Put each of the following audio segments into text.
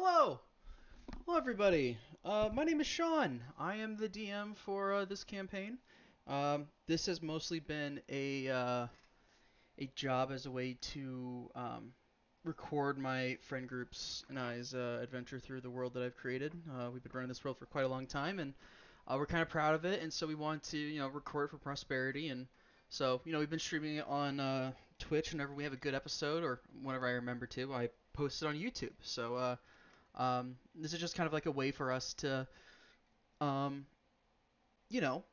Hello! Hello, everybody. My name is Sean. I am the DM for this campaign. This has mostly been a job as a way to record my friend groups and I's adventure through the world that I've created. We've been running this world for quite a long time, and we're kind of proud of it. And so we want to, record for prosperity. And so, we've been streaming it on Twitch whenever we have a good episode, or whenever I remember to. I post it on YouTube. So this is just kind of like a way for us to, um, you know,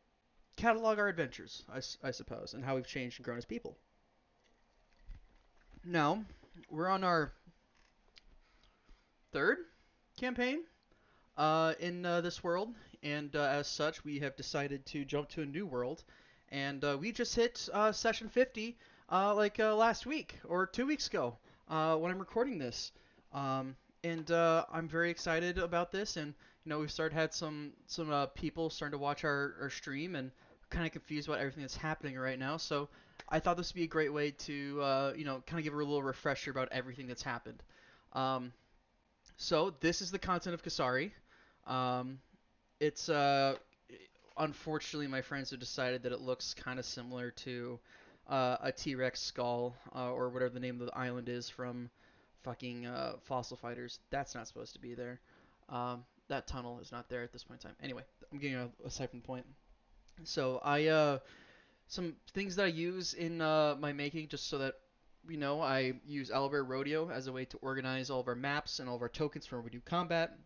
catalog our adventures, I suppose, and how we've changed and grown as people. Now, we're on our third campaign in this world, and as such, we have decided to jump to a new world. And we just hit session 50 last week or 2 weeks ago when I'm recording this. Um, and I'm very excited about this. And we've started had some people starting to watch our stream and kind of confused about everything that's happening right now. So I thought this would be a great way to kind of give a little refresher about everything that's happened. Um, so this is the content of Kasari. Um, it's unfortunately my friends have decided that it looks kind of similar to a T-Rex skull or whatever the name of the island is from fucking Fossil Fighters. That's not supposed to be there. That tunnel is not there at this point in time. Anyway, I'm getting aside from the point. So some things that I use in my making just so that I use Owlbear Rodeo as a way to organize all of our maps and all of our tokens for when we do combat.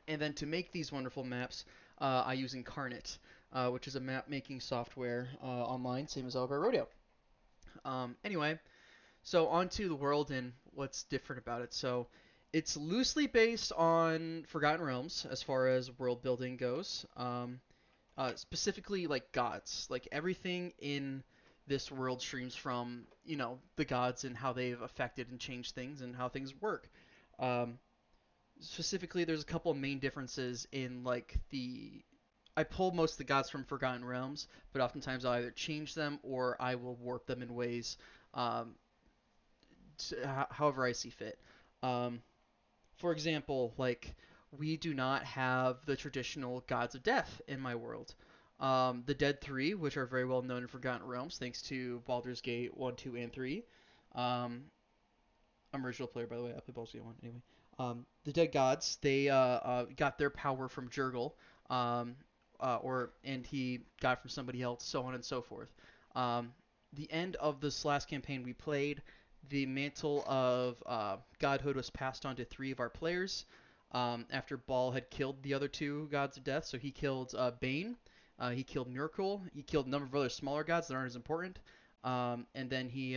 And then to make these wonderful maps, I use Incarnate, which is a map making software online, same as Owlbear Rodeo. Anyway, so onto the world and what's different about it. So it's loosely based on Forgotten Realms as far as world building goes. Specifically like gods. Like everything in this world streams from the gods and how they've affected and changed things and how things work. Um, Specifically, there's a couple of main differences in like the. I pull most of the gods from Forgotten Realms, but oftentimes I'll either change them or I will warp them in ways, um, however I see fit. Um, for example, like we do not have the traditional gods of death in my world. The Dead Three, which are very well known in Forgotten Realms, thanks to Baldur's Gate 1, 2, and 3. Um, I'm a original player, by the way. I play Baldur's Gate 1 anyway. The Dead Gods, they got their power from Jurgle, um, and he got it from somebody else, so on and so forth. Um, the end of this last campaign we played, the mantle of godhood was passed on to three of our players after Ball had killed the other two gods of death. So he killed Bane, he killed Miracle, he killed a number of other smaller gods that aren't as important, and then he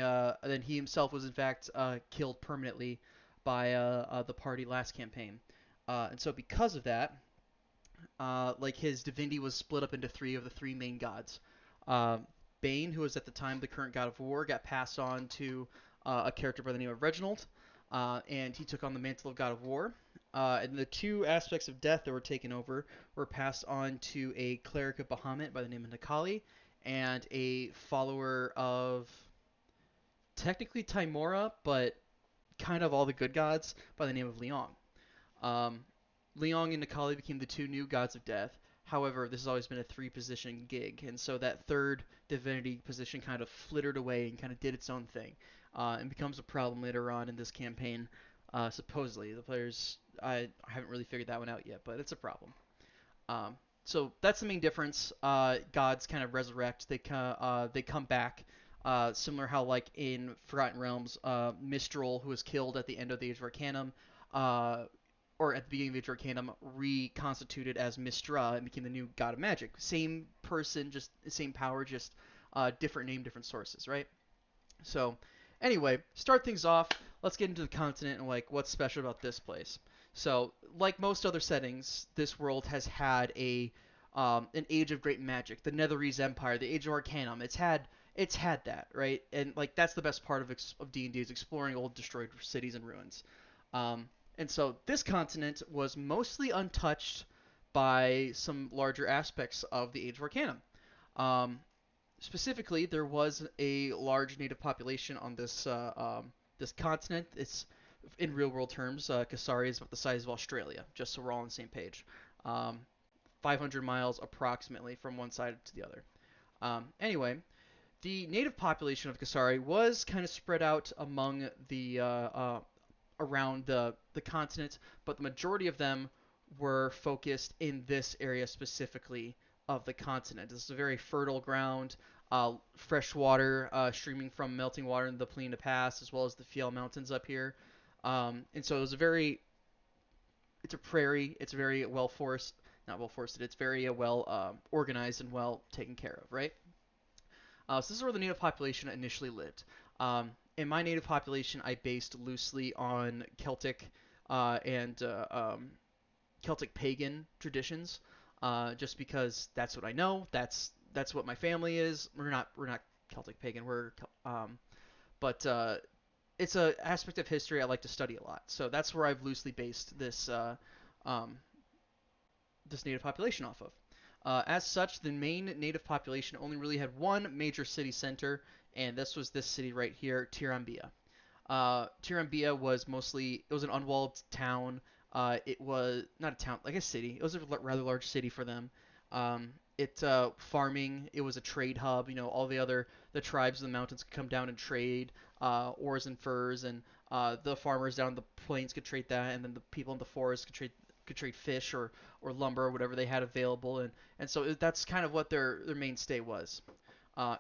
himself was in fact killed permanently by the party last campaign. And so because of that, like his divinity was split up into three of the three main gods. Uh, Bane, who was at the time the current god of war, got passed on to a character by the name of Reginald, and he took on the mantle of god of war. And the two aspects of death that were taken over were passed on to a cleric of Bahamut by the name of Nikali, and a follower of technically Timora, but kind of all the good gods by the name of Leong. Um, Leong and Nikali became the two new gods of death. However, this has always been a three-position gig, and so that third divinity position kind of flittered away and kind of did its own thing, and becomes a problem later on in this campaign. Supposedly, the players I haven't really figured that one out yet, but it's a problem. Um, so that's the main difference. Gods kind of resurrect. They come back. Similar how like in Forgotten Realms, Mistral, who was killed at the end of the Age of Arcanum, uh, or at the beginning of Age of Arcanum, reconstituted as Mistra and became the new god of magic. Same person, just same power, just different name, different sources, right? So, anyway, start things off. Let's get into the continent and like what's special about this place. So, like most other settings, this world has had a an age of great magic, the Netherese Empire, the Age of Arcanum. It's had that, right? And like that's the best part of D&D is exploring old destroyed cities and ruins. And so this continent was mostly untouched by some larger aspects of the Age of Arcanum. Um, Specifically, there was a large native population on this continent. It's in real world terms, Kasari is about the size of Australia, just so we're all on the same page. Um, 500 miles approximately from one side to the other. Anyway, the native population of Kasari was kind of spread out among around the continent, but the majority of them were focused in this area specifically of the continent. This is a very fertile ground, fresh water streaming from melting water in the Plina Pass, as well as the Fiel Mountains up here. And so it was a very, it's a prairie. It's very well forested, not well forested. It's very well organized and well taken care of, right? So this is where the native population initially lived. In my native population, I based loosely on Celtic and Celtic pagan traditions, just because that's what I know. That's what my family is. We're not Celtic pagan. But it's a aspect of history I like to study a lot. So that's where I've loosely based um, this native population off of. As such, the main native population only really had one major city center, and this was this city right here, Tirambia. Tirambia was an unwalled town. It was not a town, like a city. It was a rather large city for them. It farming. It was a trade hub. You know, all the tribes of the mountains could come down and trade ores and furs, and the farmers down in the plains could trade that, and then the people in the forest could trade fish or lumber or whatever they had available, and so that's kind of what their mainstay was.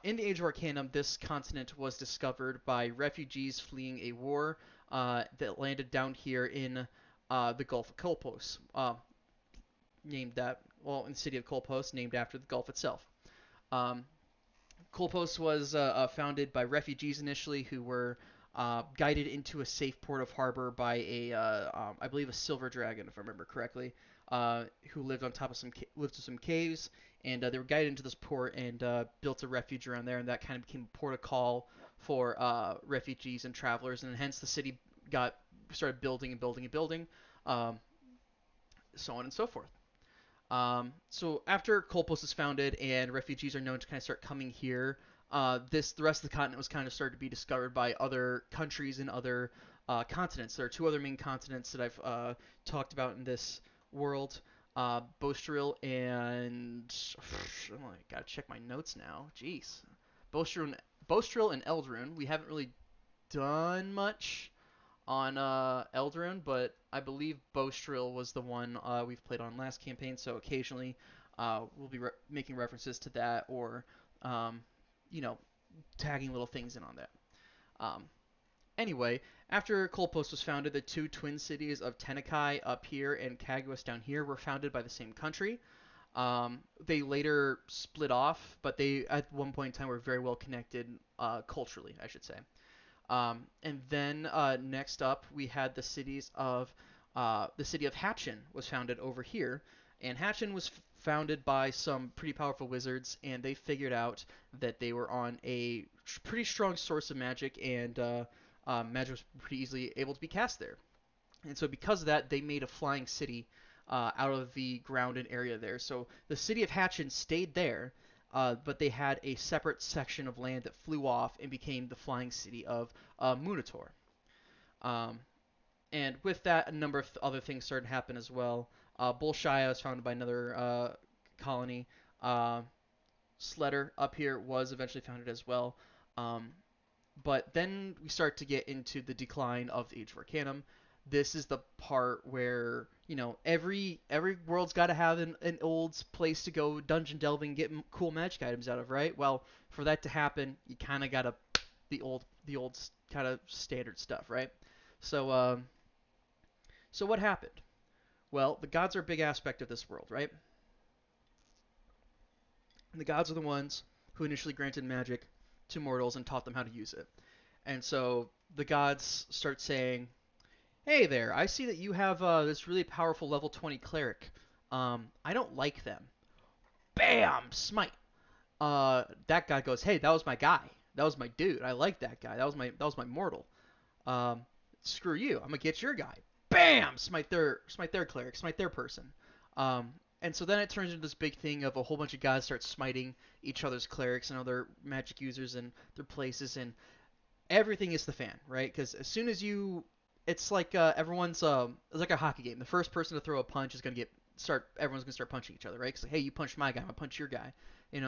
In the Age of Arcanum, this continent was discovered by refugees fleeing a war that landed down here in the Gulf of Colpos, named that, well, in the city of Colpos, named after the Gulf itself. Um, Colpos was founded by refugees initially who were guided into a safe port of harbor by I believe, a silver dragon, if I remember correctly, who lived on top of lived in some caves, and they were guided into this port and built a refuge around there, and that kind of became a port of call for refugees and travelers, and hence the city got started building and building and building, um, so on and so forth. So after Colpos is founded and refugees are known to kind of start coming here, the rest of the continent was kind of started to be discovered by other countries and other continents. There are two other main continents that I've talked about in this world: Bostril and oh, I gotta check my notes now. Jeez, Bostril and Bostril and Eldrun. We haven't really done much on Eldarin, but I believe Bostril was the one we've played on last campaign, so occasionally we'll be making references to that or, um, you know, tagging little things in on that. Um, anyway, after Colpos was founded, the two twin cities of Tenekai up here and Caguas down here were founded by the same country. They later split off, but they at one point in time were very well connected culturally, I should say. And then next up, we had the city of Hatchin was founded over here, and Hatchin was founded by some pretty powerful wizards, and they figured out that they were on a pretty strong source of magic, and magic was pretty easily able to be cast there. And so because of that, they made a flying city out of the ground and area there. So the city of Hatchin stayed there, but they had a separate section of land that flew off and became the flying city of Munitor. Um, and with that, a number of other things started to happen as well. Bolshaya was founded by another colony. Uh, Sletter up here was eventually founded as well. Um, but then we start to get into the decline of the Age of Arcanum. This is the part where, every world's got to have an old place to go dungeon delving, get cool magic items out of, right? Well, for that to happen, you kind of got to the old kind of standard stuff, right? So so what happened? Well, the gods are a big aspect of this world, right? And the gods are the ones who initially granted magic to mortals and taught them how to use it. And so the gods start saying, "Hey there, I see that you have this really powerful level 20 cleric. I don't like them." Bam! Smite. That guy goes, "Hey, that was my guy. That was my dude. I like that guy. That was my mortal. Um, Screw you. I'm gonna get your guy." Bam! Smite their cleric. Smite their person. Um, and so then it turns into this big thing of a whole bunch of gods start smiting each other's clerics and other magic users and their places, and everything is the fan, right? Because as soon as you it's like it's like a hockey game. The first person to throw a punch is gonna get start. Everyone's gonna start punching each other, right? Because hey, you punched my guy, I'm gonna punch your guy.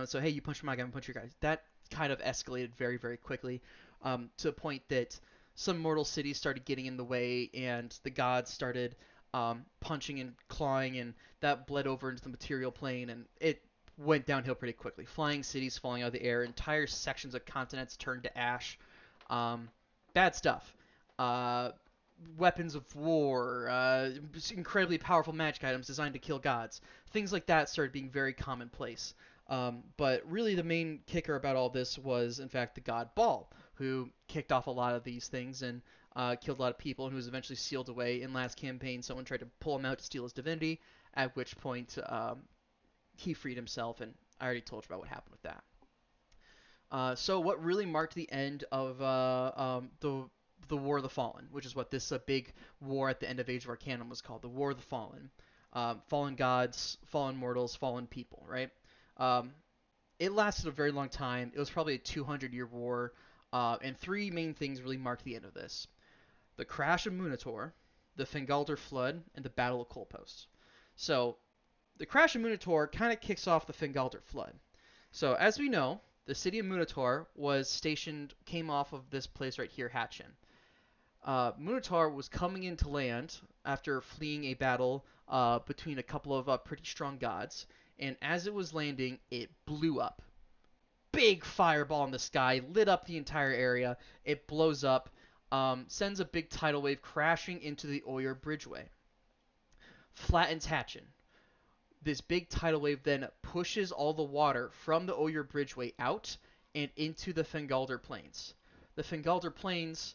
So hey, you punched my guy, I'm gonna punch your guy. That kind of escalated very very quickly, to a point that some mortal cities started getting in the way, and the gods started punching and clawing, and that bled over into the material plane, and it went downhill pretty quickly. Flying cities falling out of the air, entire sections of continents turned to ash. Um, Bad stuff. Uh, Weapons of war, incredibly powerful magic items designed to kill gods. Things like that started being very commonplace. But really, the main kicker about all this was, in fact, the god Baal, who kicked off a lot of these things and killed a lot of people, and who was eventually sealed away. In last campaign, someone tried to pull him out to steal his divinity, at which point he freed himself, and I already told you about what happened with that. So what really marked the end of the War of the Fallen, which is what this big war at the end of Age of Arcanum was called, the War of the Fallen. Fallen gods, fallen mortals, fallen people, right? Um, it lasted a very long time. It was probably a 200-year war, and three main things really marked the end of this: the crash of Munator, the Fengalder flood, and the Battle of Colpost. So the crash of Munator kind of kicks off the Fengalder flood. So as we know, the city of Munator came off of this place right here, Hatchin. Munatar was coming into land after fleeing a battle between a couple of pretty strong gods, and as it was landing, it blew up. Big fireball in the sky, lit up the entire area. It blows up, sends a big tidal wave crashing into the Oyer Bridgeway. Flattens Hatchin. This big tidal wave then pushes all the water from the Oyer Bridgeway out and into the Fengalder Plains. The Fengalder Plains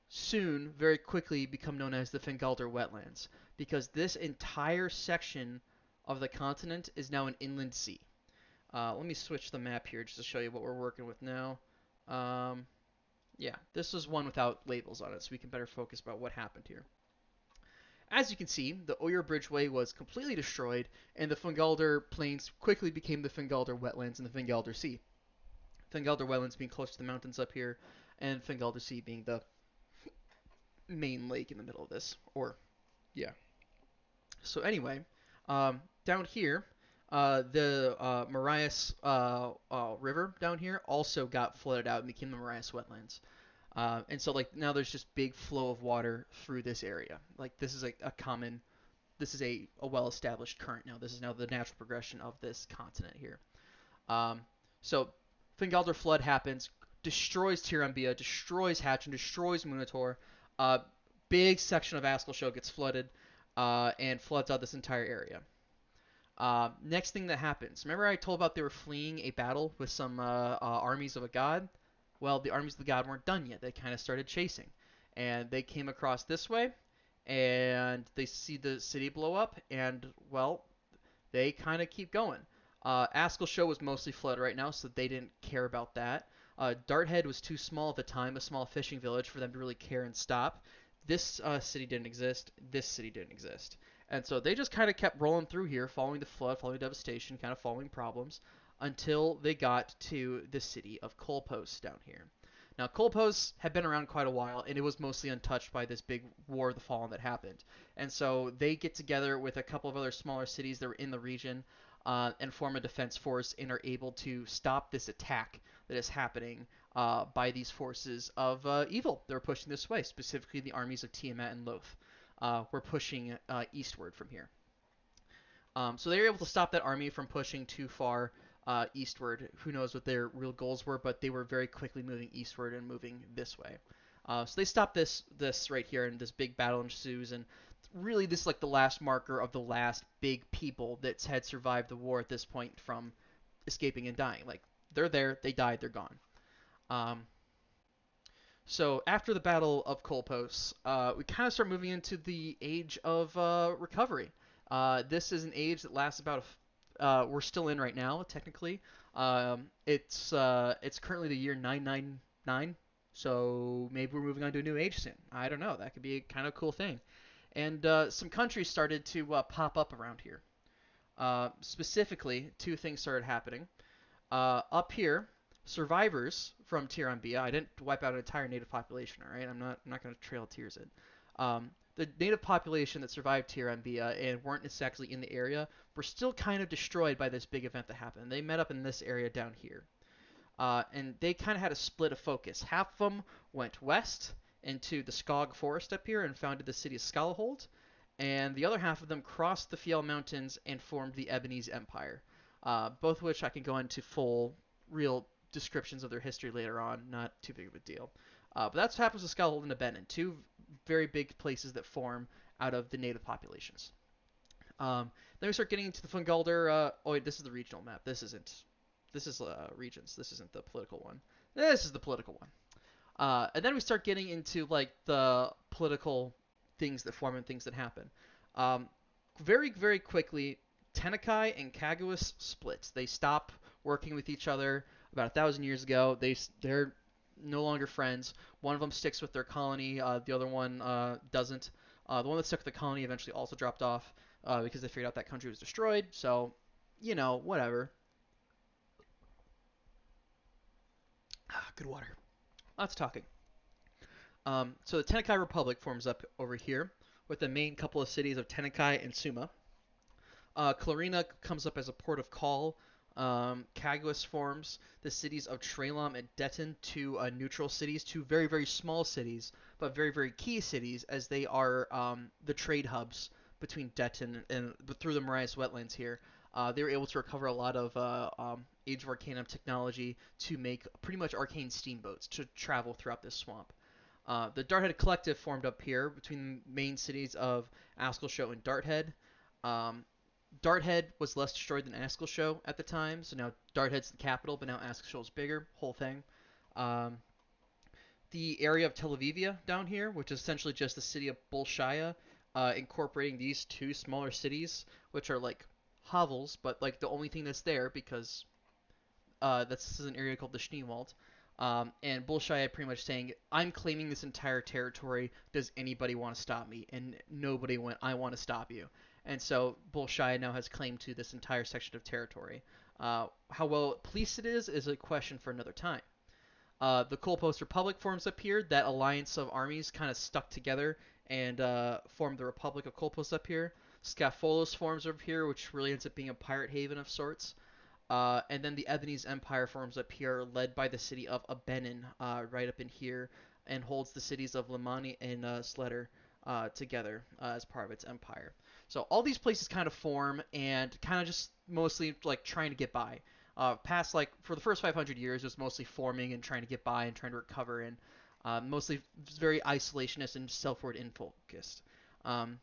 soon, very quickly, become known as the Fengalder Wetlands, because this entire section of the continent is now an inland sea. Let me switch the map here just to show you what we're working with now. Um, yeah, this was one without labels on it, so we can better focus about what happened here. As you can see, the Oyer Bridgeway was completely destroyed, and the Fengalder Plains quickly became the Fengalder Wetlands and the Fengalder Sea. Fengalder Wetlands being close to the mountains up here, and Fengalder Sea being the main lake in the middle of this. Or, yeah. So anyway, down here, the Marias River down here also got flooded out and became the Marias Wetlands. And so like now there's just big flow of water through this area. Like this is this is a well-established current now. This is now the natural progression of this continent here. Um, so Fingalder flood happens, destroys Tirambia, destroys Hatch, and destroys Munator. Uh, Big section of Askelshell gets flooded, and floods out this entire area. Next thing that happens, remember I told about they were fleeing a battle with some armies of a god? Well, the armies of the god weren't done yet. They kind of started chasing. And they came across this way, and they see the city blow up, and, well, they kind of keep going. Askelshell was mostly flooded right now, so they didn't care about that. Darthead was too small at the time, a small fishing village, for them to really care and stop. This city didn't exist. This city didn't exist. And so they just kind of kept rolling through here, following the flood, following devastation, kind of following problems, until they got to the city of Colpost down here. Now, Colpost had been around quite a while, and it was mostly untouched by this big War of the Fallen that happened. And so they get together with a couple of other smaller cities that were in the region, and form a defense force and are able to stop this attack that is happening by these forces of evil. They're pushing this way, specifically the armies of Tiamat and Loth. Were pushing eastward from here. So they were able to stop that army from pushing too far eastward. Who knows what their real goals were, but they were very quickly moving eastward and moving this way. So they stopped this right here, and this big battle ensues. And really, this is like the last marker of the last big people that had survived the war at this point from escaping and dying. Like they're there, they died, they're gone. Um, so after the Battle of Colpos, we kind of start moving into the age of recovery. This is an age that lasts about we're still in right now, technically. It's currently the year 999, so maybe we're moving on to a new age soon. I don't know. That could be a kind of cool thing. And some countries started to pop up around here. Specifically, two things started happening. Up here, survivors from Tirambia. I didn't wipe out an entire native population. All right, I'm not going to trail tears it. The native population that survived Tirambia and weren't exactly in the area were still kind of destroyed by this big event that happened. They met up in this area down here. And they kind of had a split of focus. Half of them went west into the Skog Forest up here and founded the city of Skalahold, and the other half of them crossed the Fjell Mountains and formed the Ebonese Empire, both of which I can go into full, real descriptions of their history later on, not too big of a deal. But that's what happens with Skalahold and Abenin, two very big places that form out of the native populations. Then we start getting into the Fungalder. Oh, wait, this is the regional map. This isn't. This is regions. This isn't the political one. This is the political one. And then we start getting into like the political things that form and things that happen. Um, very, very quickly, Tenakai and Kagwas split. They stop working with each other about 1,000 years ago. They're no longer friends. One of them sticks with their colony. The other one doesn't. The one that stuck with the colony eventually also dropped off because they figured out that country was destroyed. So, whatever. Good water. Lots of talking. So the Tenakai Republic forms up over here with the main couple of cities of Tenakai and Suma. Clarina comes up as a port of call. Caguas forms the cities of Trelom and Detton, two neutral cities, two very, very small cities, but very, very key cities as they are the trade hubs between Detton and through the Marias wetlands here. They were able to recover a lot of Age of Arcanum technology to make pretty much arcane steamboats to travel throughout this swamp. The Darthead Collective formed up here between the main cities of Askleshow and Darthead. Um, Darthead was less destroyed than Askleshow at the time, so now Darthead's the capital, but now Askleshow's bigger, whole thing. Um, the area of Tel Avivia down here, which is essentially just the city of Bolshaya, incorporating these two smaller cities, which are like hovels, but like the only thing that's there because this is an area called the Schneewald. And Bolshoi pretty much saying, I'm claiming this entire territory. Does anybody want to stop me? And nobody went, I want to stop you. And so Bolshoi now has claim to this entire section of territory. How well policed it is a question for another time. The Coal Post Republic forms up here. That alliance of armies kind of stuck together and formed the Republic of Coal Post up here. Scapholos forms up here, which really ends up being a pirate haven of sorts. And then the Ebonese Empire forms up here, led by the city of Abenin, right up in here, and holds the cities of Limani and Sletter together as part of its empire. So all these places kind of form and kind of just mostly like trying to get by. Past like for the first 500 years, it was mostly forming and trying to get by and trying to recover and mostly very isolationist and self-ward in focused. Um,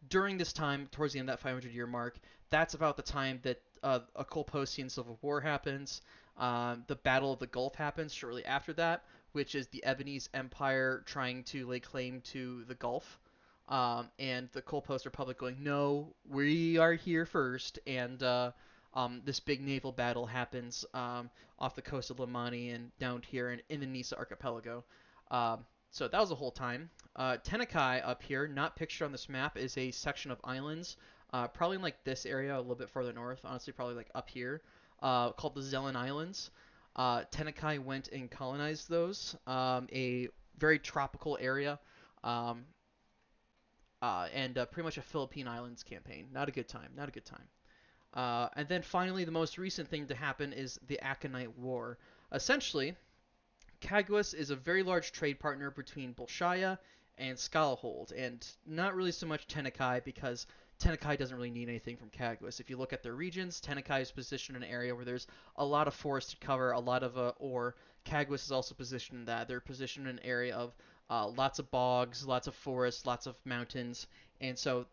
During this time, towards the end of that 500-year mark, that's about the time that a Colpostian civil war happens. The Battle of the Gulf happens shortly after that, which is the Ebonese Empire trying to lay claim to the Gulf. And the Colpost Republic going, no, we are here first. And this big naval battle happens off the coast of Limani and down here in the Nisa Archipelago. So that was the whole time. Tenakai up here, not pictured on this map, is a section of islands, probably in like this area, a little bit further north, honestly probably like up here, called the Zelen Islands. Tenakai went and colonized those, a very tropical area, um, and pretty much a Philippine Islands campaign. Not a good time, not a good time. And then finally, the most recent thing to happen is the Aconite War. Essentially, Caguas is a very large trade partner between Bolshaya and Skalahold, and not really so much Tenakai because Tenakai doesn't really need anything from Caguas. If you look at their regions, Tenakai is positioned in an area where there's a lot of forest to cover, a lot of ore. Caguas is also positioned in that. They're positioned in an area of lots of bogs, lots of forests, lots of mountains, and so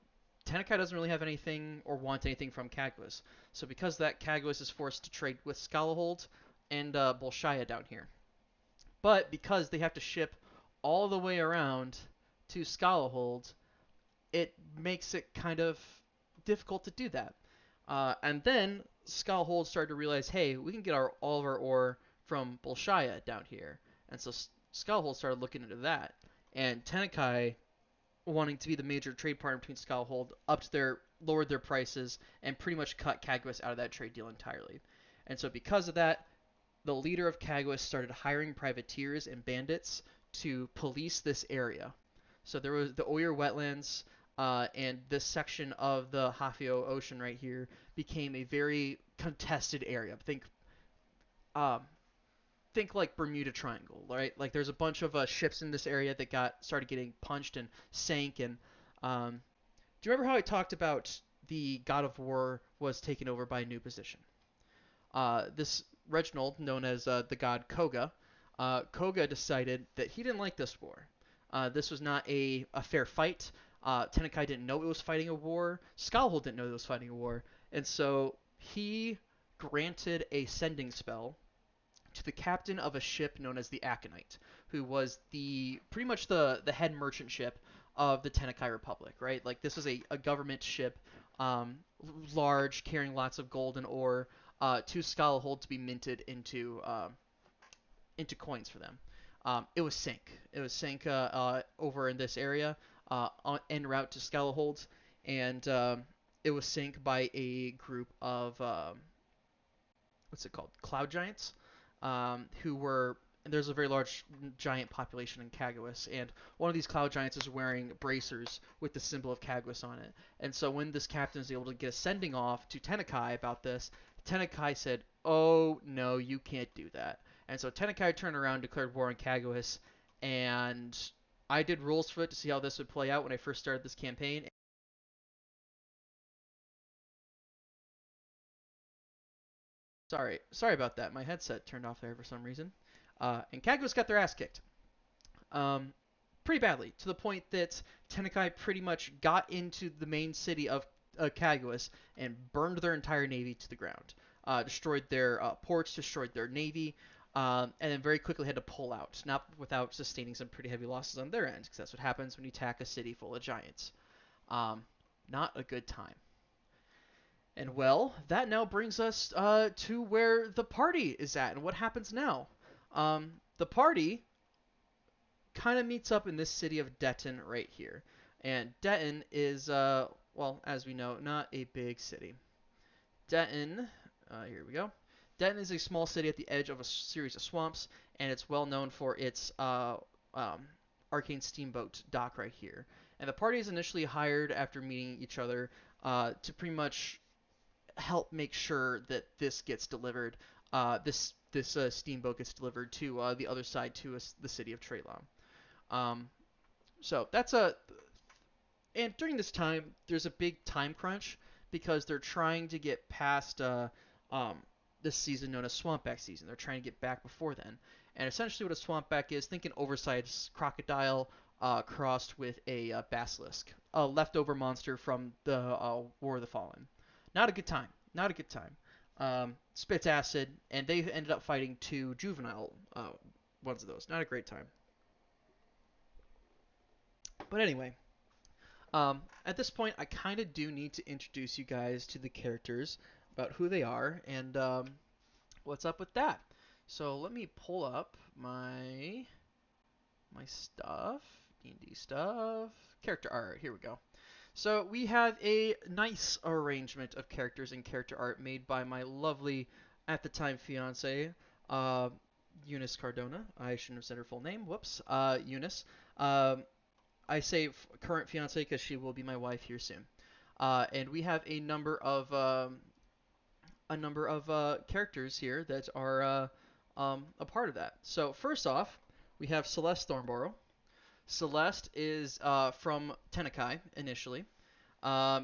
Tenakai doesn't really have anything or want anything from Caguas. So because of that, Caguas is forced to trade with Skalahold and Bolshaya down here. But because they have to ship all the way around to Skalahold, it makes it kind of difficult to do that. And then Skalahold started to realize, hey, we can get all of our ore from Bolshaya down here. And so Skalahold started looking into that. And Tenakai, wanting to be the major trade partner between Skalahold, lowered their prices and pretty much cut Caguas out of that trade deal entirely. And so because of that, the leader of Caguas started hiring privateers and bandits to police this area. So there was the Oyer wetlands, and this section of the Hafio Ocean right here became a very contested area. Um, think like Bermuda Triangle, right? Like there's a bunch of ships in this area that got started getting punched and sank. And do you remember how I talked about the God of War was taken over by a new position? This Reginald, known as the god Koga, Koga decided that he didn't like this war. This was not a fair fight. Tenkai didn't know it was fighting a war. Skullhold didn't know it was fighting a war. And so he granted a sending spell to the captain of a ship known as the Aconite, who was the pretty much the head merchant ship of the Tenkai Republic, right? Like this was a government ship, um, large, carrying lots of gold and ore, to Skullhold to be minted into coins for them. It was sank. It was sank over in this area, en route to Skullhold, and it was sank by a group of what's it called? Cloud giants, who were. There's a very large giant population in Kaguas, and one of these cloud giants is wearing bracers with the symbol of Kaguas on it. And so when this captain is able to get a sending off to Tenakai about this, Tenakai said, "Oh no, you can't do that." And so Tenakai turned around, declared war on Kaguas, and I did rules for it to see how this would play out when I first started this campaign. Sorry about that. My headset turned off there for some reason. And Kaguas got their ass kicked. Um, Pretty badly, to the point that Tenakai pretty much got into the main city of Kaguas and burned their entire navy to the ground, destroyed their ports, destroyed their navy, and then very quickly had to pull out, not without sustaining some pretty heavy losses on their end, because that's what happens when you attack a city full of giants. Um, Not a good time. And well, that now brings us to where the party is at and what happens now. The party kind of meets up in this city of Detton right here. And Detton is, well, as we know, not a big city. Detton, here we go. Detton is a small city at the edge of a series of swamps, and it's well known for its arcane steamboat dock right here. And the party is initially hired after meeting each other to pretty much help make sure that this gets delivered. This steamboat gets delivered to the other side to the city of Trelon. Um, so that's a and during this time there's a big time crunch because they're trying to get past um, this season known as Swampback season. They're trying to get back before then. And essentially, what a Swampback is, think an oversized crocodile crossed with a basilisk, a leftover monster from the War of the Fallen. Not a good time. Not a good time. Spits acid, and they ended up fighting two juvenile ones of those. Not a great time. But anyway, at this point, I kind of do need to introduce you guys to the characters, about who they are, and what's up with that. So let me pull up my stuff, D&D stuff, character art. Here we go. So we have a nice arrangement of characters and character art made by my lovely, at the time, fiance, uh, Eunice Cardona. I shouldn't have said her full name. Whoops. Eunice. Um, I say current fiance because she will be my wife here soon. And we have a number of characters here that are a part of that. So first off, we have Celeste Thornborough. Celeste is from Tenakai initially.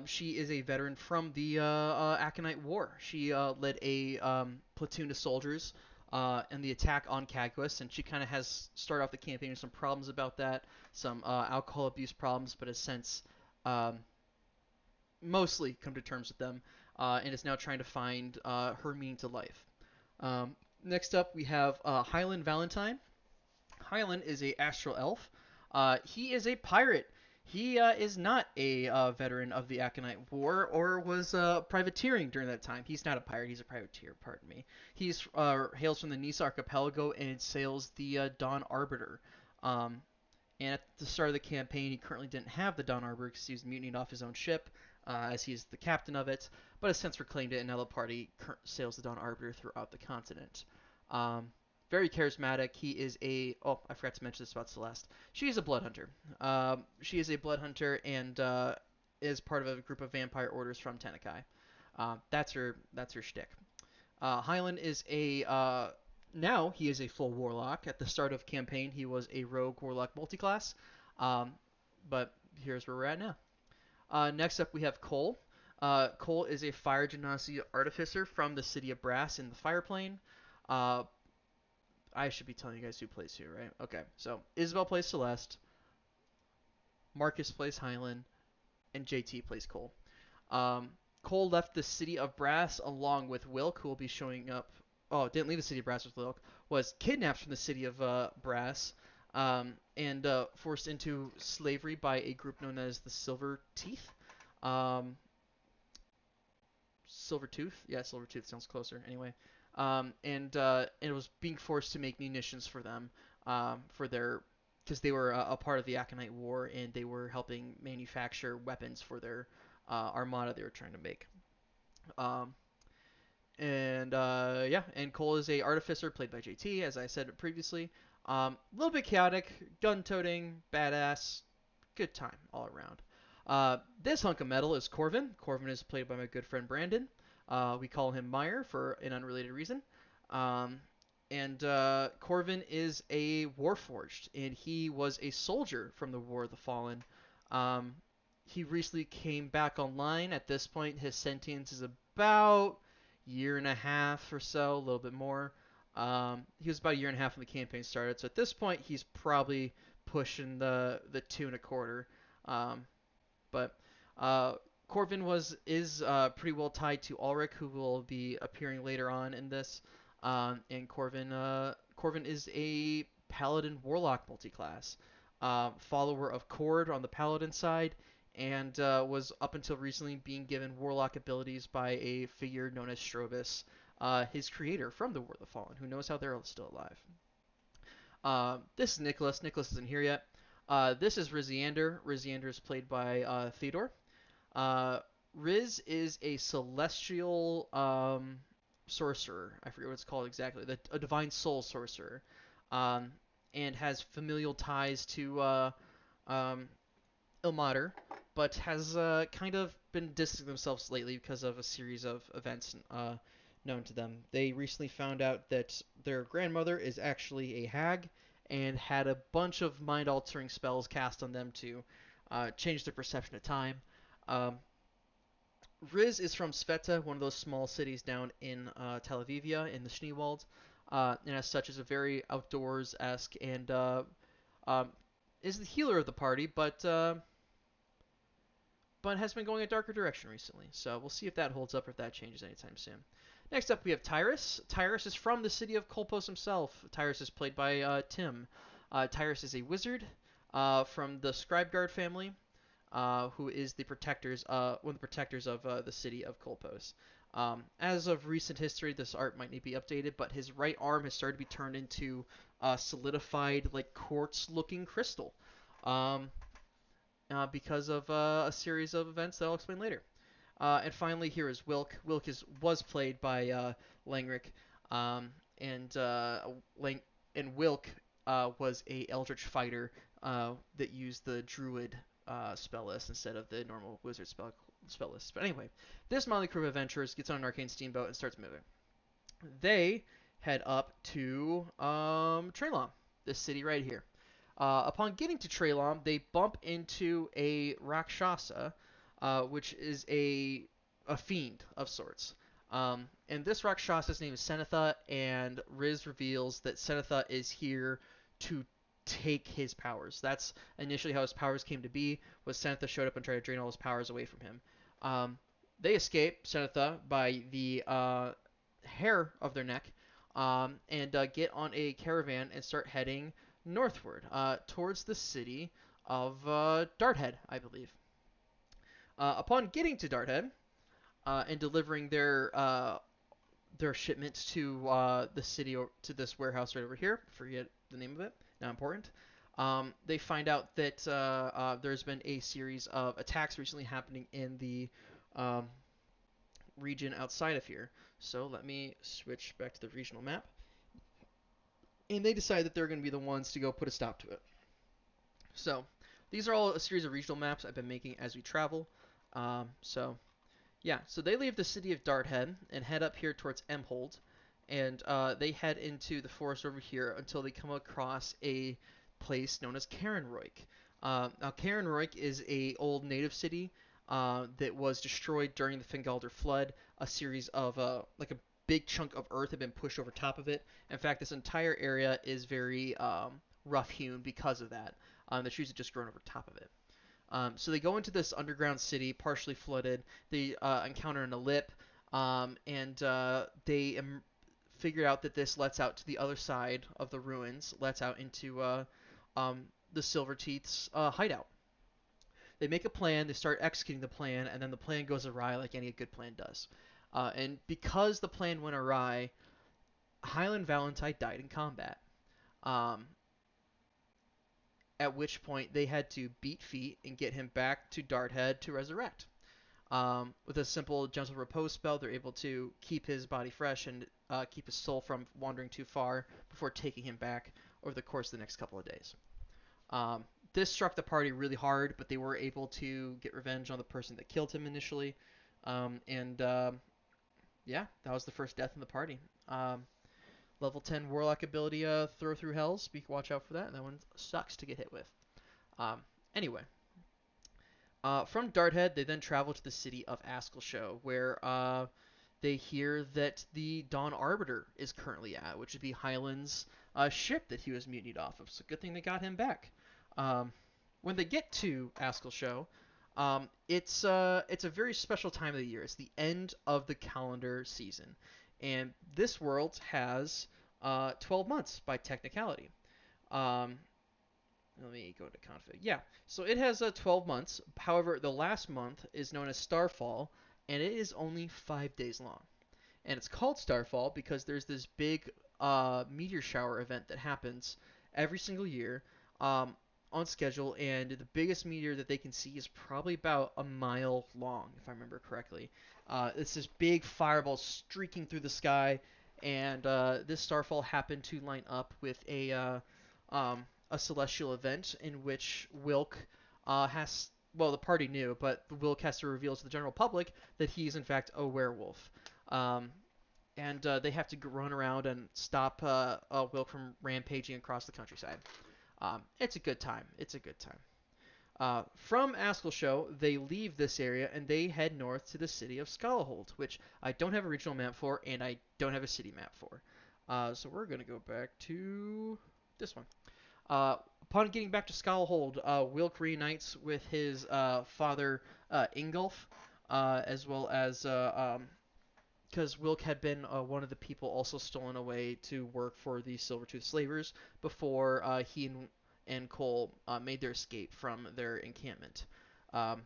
She is a veteran from the Aconite War. She led a platoon of soldiers in the attack on Caguas, and she kind of has started off the campaign with some problems about that, some alcohol abuse problems, but has since um, mostly come to terms with them, and is now trying to find her meaning to life. Next up, we have Highland Valentine. Highland is a astral elf. He is a pirate. He is not a veteran of the Aconite War or was privateering during that time. He's not a pirate. He's a privateer. Pardon me. He's hails from the Nice Archipelago and sails the Dawn Arbiter. Um, and at the start of the campaign, he currently didn't have the Dawn Arbiter because he was mutinied off his own ship, as he's the captain of it. But has since reclaimed it, and now the party sails the Dawn Arbiter throughout the continent. Um, very charismatic. He is a oh, I forgot to mention this about Celeste. She is a blood hunter. She is a blood hunter and is part of a group of vampire orders from Tenekai. That's her shtick. Hyland is a now he is a full warlock. At the start of campaign, he was a rogue warlock multiclass. Um, but here's where we're at now. Next up, we have Cole. Cole is a fire genasi artificer from the city of Brass in the Fire Plane. Uh, I should be telling you guys who plays who, right? Okay, so Isabel plays Celeste, Marcus plays Hyland, and JT plays Cole. Um, Cole left the city of Brass along with Wilk, who will be showing up. Oh, didn't leave the city of Brass with Wilk. Was kidnapped from the city of Brass and forced into slavery by a group known as the Silver Teeth. Um, Silver Tooth, yeah, Silver Tooth sounds closer. Anyway, and it was being forced to make munitions for them for their because they were a part of the Aconite War and they were helping manufacture weapons for their armada they were trying to make. Um, and yeah, and Cole is a artificer played by JT, as I said previously. A little bit chaotic, gun-toting, badass, good time all around. This hunk of metal is Corvin. Corvin is played by my good friend Brandon. We call him Meyer for an unrelated reason. Um, and Corvin is a Warforged, and he was a soldier from the War of the Fallen. Um, he recently came back online. At this point, his sentience is about year and a half or so, a little bit more. He was about a year and a half when the campaign started, so at this point, he's probably pushing the 2 and a quarter. Um, but Corvin is pretty well tied to Ulrich, who will be appearing later on in this. And Corvin is a Paladin Warlock multiclass, follower of Cord on the Paladin side, and was up until recently being given Warlock abilities by a figure known as Strobus, his creator from the War of the Fallen, who knows how they're still alive. This is Nicholas. Nicholas isn't here yet. This is Riziander. Riziander is played by Theodore. Uh, Riz is a celestial sorcerer. I forget what it's called exactly. A divine soul sorcerer, um, and has familial ties to um, Ilmater, but has kind of been distancing themselves lately because of a series of events known to them. They recently found out that their grandmother is actually a hag and had a bunch of mind altering spells cast on them to change their perception of time. Um, Riz is from Sveta, one of those small cities down in Tel Avivia in the Schneewald, and as such is a very outdoors-esque and um, is the healer of the party, but has been going a darker direction recently. So we'll see if that holds up or if that changes anytime soon. Next up, we have Tyrus. Tyrus is from the city of Kolpos himself. Tyrus is played by Tim. Tyrus is a wizard from the Scribeguard family, who is the protectors, one of the protectors of the city of Kolpos. As of recent history, this art might need to be updated, but his right arm has started to be turned into solidified, like quartz-looking crystal. Um, because of a series of events that I'll explain later. And finally, here is Wilk. Wilk was played by Langrick, um, and Lang and Wilk was a Eldritch fighter that used the Druid spell list instead of the normal Wizard spell list. But anyway, this motley crew of adventurers gets on an arcane steamboat and starts moving. They head up to Trelom, this city right here. Upon getting to Trelom, they bump into a Rakshasa, which is a fiend of sorts. And this Rakshasa's name is Senetha, and Riz reveals that Senetha is here to take his powers. That's initially how his powers came to be, was Senetha showed up and tried to drain all his powers away from him. Um, they escape Senetha by the hair of their neck, and get on a caravan and start heading northward towards the city of Darthead, I believe. Upon getting to Darthead and delivering their shipments to the city or to this warehouse right over here, forget the name of it, not important. They find out that there's been a series of attacks recently happening in the um, region outside of here. So let me switch back to the regional map. and they decide that they're going to be the ones to go put a stop to it. So these are all a series of regional maps I've been making as we travel. So yeah, so they leave the city of Darthead and head up here towards Emhold, and they head into the forest over here until they come across a place known as Carenroik. Now, Carenroik is a old native city that was destroyed during the Fingalder flood. A series of like a big chunk of earth had been pushed over top of it. In fact, this entire area is very rough-hewn because of that. The trees had just grown over top of it. So they go into this underground city, partially flooded. They encounter an ellip, and they figure out that this lets out to the other side of the ruins, lets out into the Silverteeth's hideout. They make a plan, they start executing the plan, and then the plan goes awry like any good plan does. And because the plan went awry, Highland Valentine died in combat. Um, at which point they had to beat feet and get him back to Darthead to resurrect. With a simple gentle repose spell, they're able to keep his body fresh and keep his soul from wandering too far before taking him back over the course of the next couple of days. Um, this struck the party really hard, but they were able to get revenge on the person that killed him initially. And yeah, that was the first death in the party. Level 10 Warlock ability, Throw Through Hells. Be watch out for that. That one sucks to get hit with. Um, anyway, from Darthead, they then travel to the city of Askleshow, where they hear that the Dawn Arbiter is currently at, which would be Highland's ship that he was mutinied off of. So good thing they got him back. Um, when they get to Askleshow, it's a very special time of the year. It's the end of the calendar season, and this world has 12 months by technicality. Um, Let me go to config. Yeah, so it has 12 months. However, the last month is known as Starfall, and it is only 5 days long. And it's called Starfall because there's this big meteor shower event that happens every single year um, on schedule, and the biggest meteor that they can see is probably about a mile long, if I remember correctly. It's this big fireball streaking through the sky, and this Starfall happened to line up with a celestial event in which Wilk has well, the party knew, but Wilk has to reveal to the general public that he's in fact a werewolf. Um, and they have to run around and stop Wilk from rampaging across the countryside. It's a good time. It's a good time. From Askleshow, they leave this area and they head north to the city of Skalahold, which I don't have a regional map for and I don't have a city map for. So we're going to go back to this one. Upon getting back to Skalahold, Wilk reunites with his father Ingolf, as well as because Wilk had been one of the people also stolen away to work for the Silvertooth slavers before he and Cole made their escape from their encampment. Um,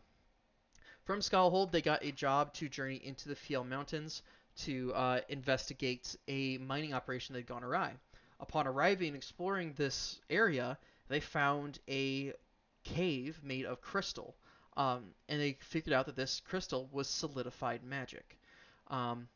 from Skullhold, they got a job to journey into the Fjell Mountains to investigate a mining operation that had gone awry. Upon arriving and exploring this area, they found a cave made of crystal, and they figured out that this crystal was solidified magic. Um,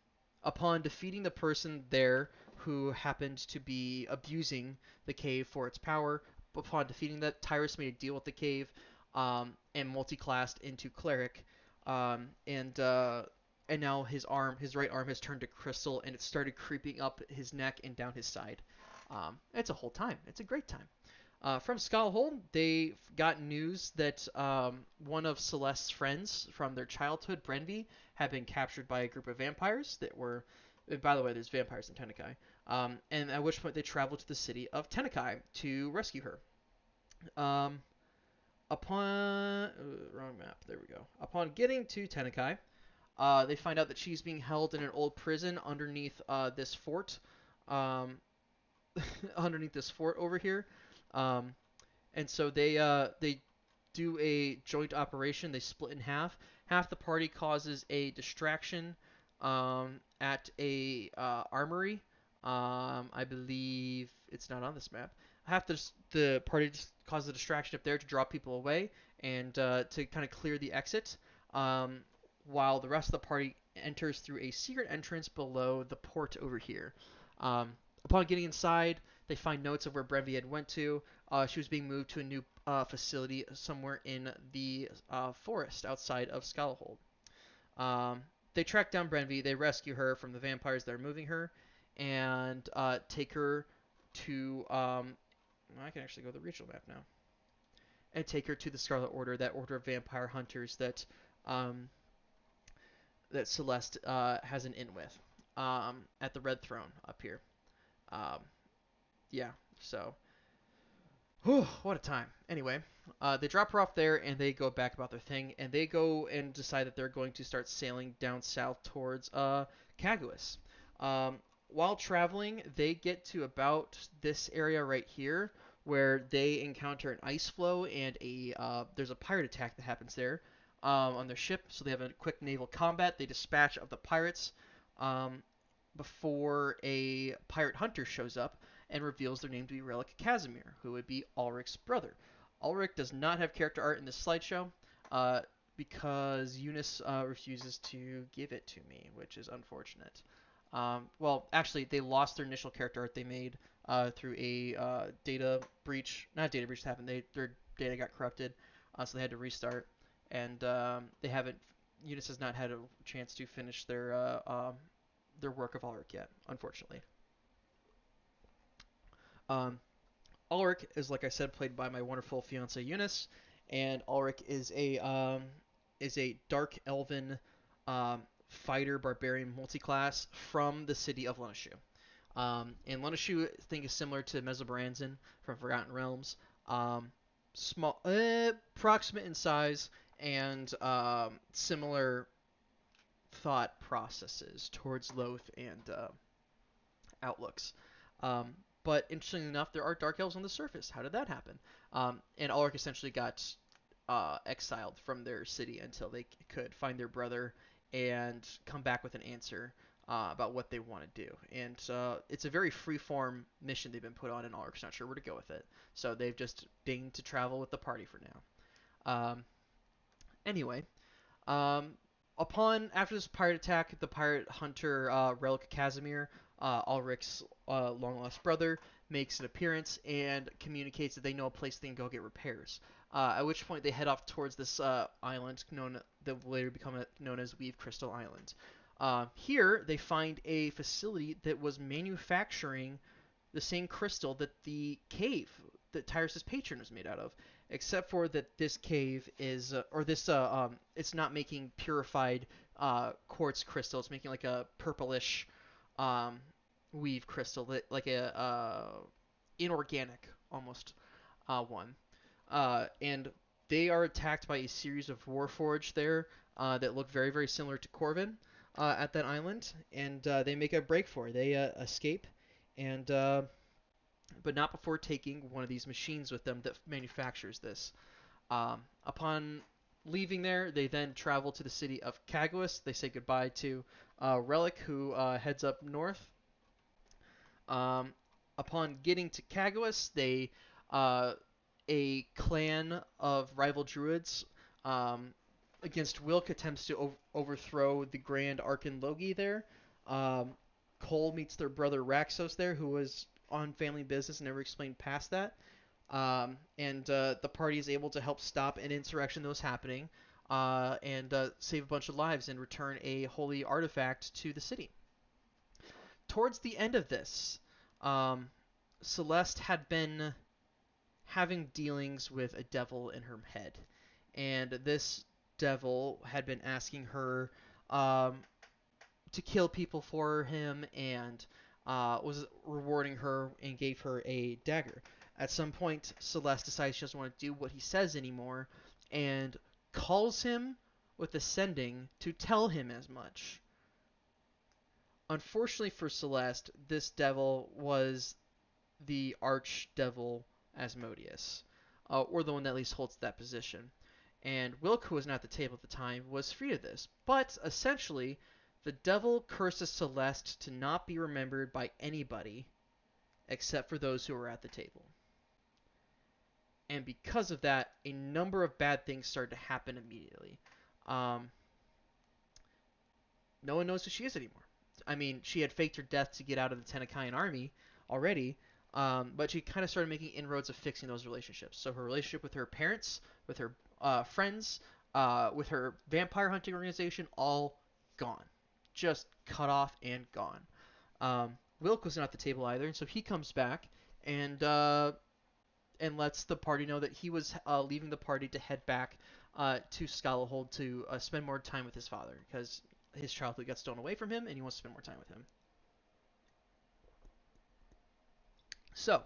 Upon defeating the person there who happened to be abusing the cave for its power, upon defeating that, Tyrus made a deal with the cave and multi-classed into cleric, and now his right arm has turned to crystal, and it started creeping up his neck and down his side. It's a whole time. It's a great time. From Skullhold, they got news that one of Celeste's friends from their childhood, Brenby, had been captured by a group of vampires that were. By the way, there's vampires in Tenekai. And at which point they traveled to the city of Tenekai to rescue her. Um, wrong map. There we go. Upon getting to Tenekai, they find out that she's being held in an old prison underneath this fort. Um, underneath this fort over here. Um, and so they do a joint operation. They split in half. Half the party causes a distraction at a armory. I believe it's not on this map. Half the party just causes a distraction up there to draw people away and to kind of clear the exit, um, while the rest of the party enters through a secret entrance below the port over here. Upon getting inside, They find notes of where Brevi had went to. She was being moved to a new facility somewhere in the forest outside of Skullhold. Um, they track down Brenvi. They rescue her from the vampires that are moving her, and take her to. I can actually go to the regional map now, and take her to the Scarlet Order, that order of vampire hunters um, that Celeste has an in with, at the Red Throne up here. Um, yeah, so whew, what a time. Anyway, they drop her off there and they go back about their thing, and they go and decide that they're going to start sailing down south towards Caguas. Um, while traveling, they get to about this area right here where they encounter an ice floe and there's a pirate attack that happens there on their ship. So they have a quick naval combat. They dispatch of the pirates um, before a pirate hunter shows up and reveals their name to be Relic Casimir, who would be Ulrich's brother. Ulrich does not have character art in this slideshow uh, because Eunice refuses to give it to me, which is unfortunate. Well, actually, they lost their initial character art they made through a data breach. Not data breach happened. Their data got corrupted, so they had to restart. And they haven't. Eunice has not had a chance to finish their work of Ulrich yet, unfortunately. Um, Ulrich is, like I said, played by my wonderful fiance Eunice, and Ulrich is a dark elven fighter barbarian multiclass from the city of Lenashu. And Lenashu, I think, is similar to Mesobaranzan from Forgotten Realms. Small, approximate in size, and similar thought processes towards Loth and outlooks. Um, but interestingly enough, there are dark elves on the surface. How did that happen? And Ulrich essentially got exiled from their city until they could find their brother and come back with an answer about what they want to do. And it's a very free-form mission they've been put on, and Ulrich's not sure where to go with it. So they've just deigned to travel with the party for now. Anyway, um, after this pirate attack, the pirate hunter Relic Casimir, Ulrich's long lost brother, makes an appearance and communicates that they know a place they can go get repairs. At which point they head off towards this island known that will later become known as Weave Crystal Island. Here they find a facility that was manufacturing the same crystal that the cave that Tyrus' patron was made out of, except for that this cave is, it's not making purified quartz crystal. It's making like a purplish um, weave crystal, like a inorganic almost one. And they are attacked by a series of warforged there that look very, very similar to Corvin at that island, and they make a break for it. They escape, and but not before taking one of these machines with them that manufactures this. Upon leaving there, they then travel to the city of Caguas. They say goodbye to Relic, who heads up north. Um, Upon getting to Caguas, uh, a clan of rival druids um, against Wilk attempts to overthrow the Grand Archon Logi there. Um, Cole meets their brother Raxos there, who was on family business and never explained past that. And the party is able to help stop an insurrection that was happening and save a bunch of lives and return a holy artifact to the city. Towards the end of this, um, Celeste had been having dealings with a devil in her head, and this devil had been asking her um, to kill people for him and was rewarding her and gave her a dagger. At some point, Celeste decides she doesn't want to do what he says anymore and calls him with ascending to tell him as much. Unfortunately for Celeste, this devil was the archdevil Asmodeus, or the one that at least holds that position. And Wilk, who was not at the table at the time, was free of this. But essentially, the devil curses Celeste to not be remembered by anybody except for those who were at the table. And because of that, a number of bad things started to happen immediately. Um, no one knows who she is anymore. I mean, she had faked her death to get out of the Tenakayan army already, But she kind of started making inroads of fixing those relationships. So her relationship with her parents, with her friends, with her vampire hunting organization, all gone, just cut off and gone. Wilk wasn't at the table either, and so he comes back and and lets the party know that he was leaving the party to head back to Skalahold to spend more time with his father because his childhood got stolen away from him, and he wants to spend more time with him. So,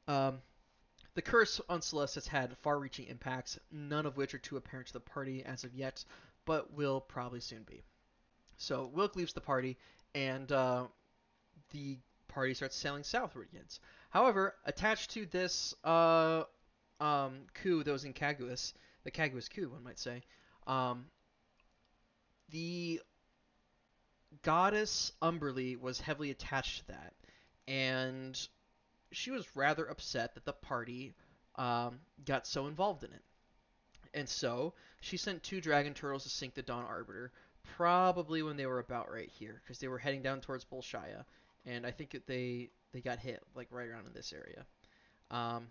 um, the curse on Celeste has had far-reaching impacts, none of which are too apparent to the party as of yet, but will probably soon be. So Wilk leaves the party, and the party starts sailing southward again. However, attached to this coup that was in Caguas, the Caguas coup, one might say, um, the goddess Umberly was heavily attached to that, and she was rather upset that the party got so involved in it. And so she sent two dragon turtles to sink the Dawn Arbiter, probably when they were about right here, because they were heading down towards Bolshaya, and I think they got hit like right around in this area. Um,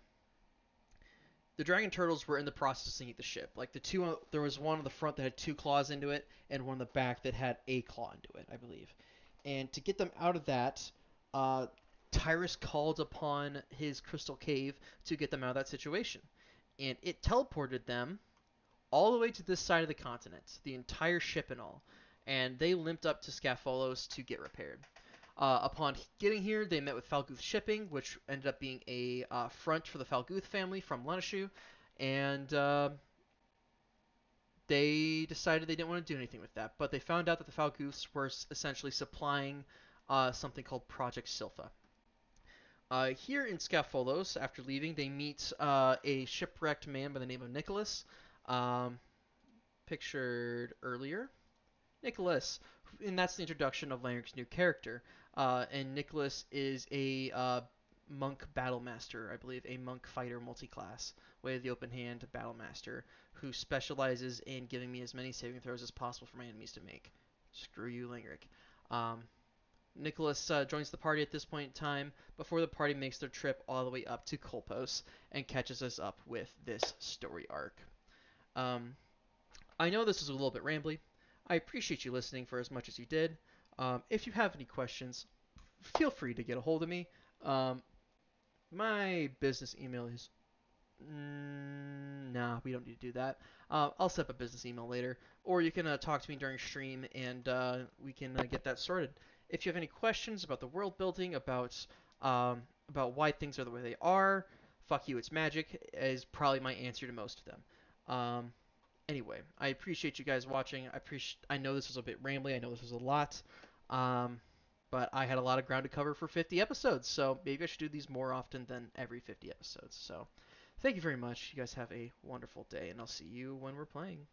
the dragon turtles were in the process of sinking the ship. Like there was one on the front that had two claws into it, and one on the back that had a claw into it, I believe. And to get them out of that, uh, Tyrus called upon his crystal cave to get them out of that situation, and it teleported them all the way to this side of the continent, the entire ship and all, and they limped up to Scafolos to get repaired. Upon getting here, they met with Falguth Shipping, which ended up being a front for the Falguth family from Lenashu, and they decided they didn't want to do anything with that. But they found out that the Falguths were essentially supplying something called Project Silpha. Here in Scafolos, after leaving, they meet a shipwrecked man by the name of Nicholas, um, pictured earlier. Nicholas, and that's the introduction of Lanrick's new character. And Nicholas is a monk battle master, I believe, a monk fighter multi-class, way of the open hand battle master, who specializes in giving me as many saving throws as possible for my enemies to make. Screw you, Langrick. Um, Nicholas joins the party at this point in time before the party makes their trip all the way up to Kolpos and catches us up with this story arc. Um, I know this is a little bit rambly. I appreciate you listening for as much as you did. If you have any questions, feel free to get a hold of me. Um, my business email is. Nah, we don't need to do that. I'll set up a business email later, or you can talk to me during stream, and we can get that sorted. If you have any questions about the world building, about why things are the way they are, fuck you, it's magic is probably my answer to most of them. Anyway, I appreciate you guys watching. I know this was a bit rambly. I know this was a lot. Um, but I had a lot of ground to cover for 50 episodes, so maybe I should do these more often than every 50 episodes. So, thank you very much. You guys have a wonderful day, and I'll see you when we're playing.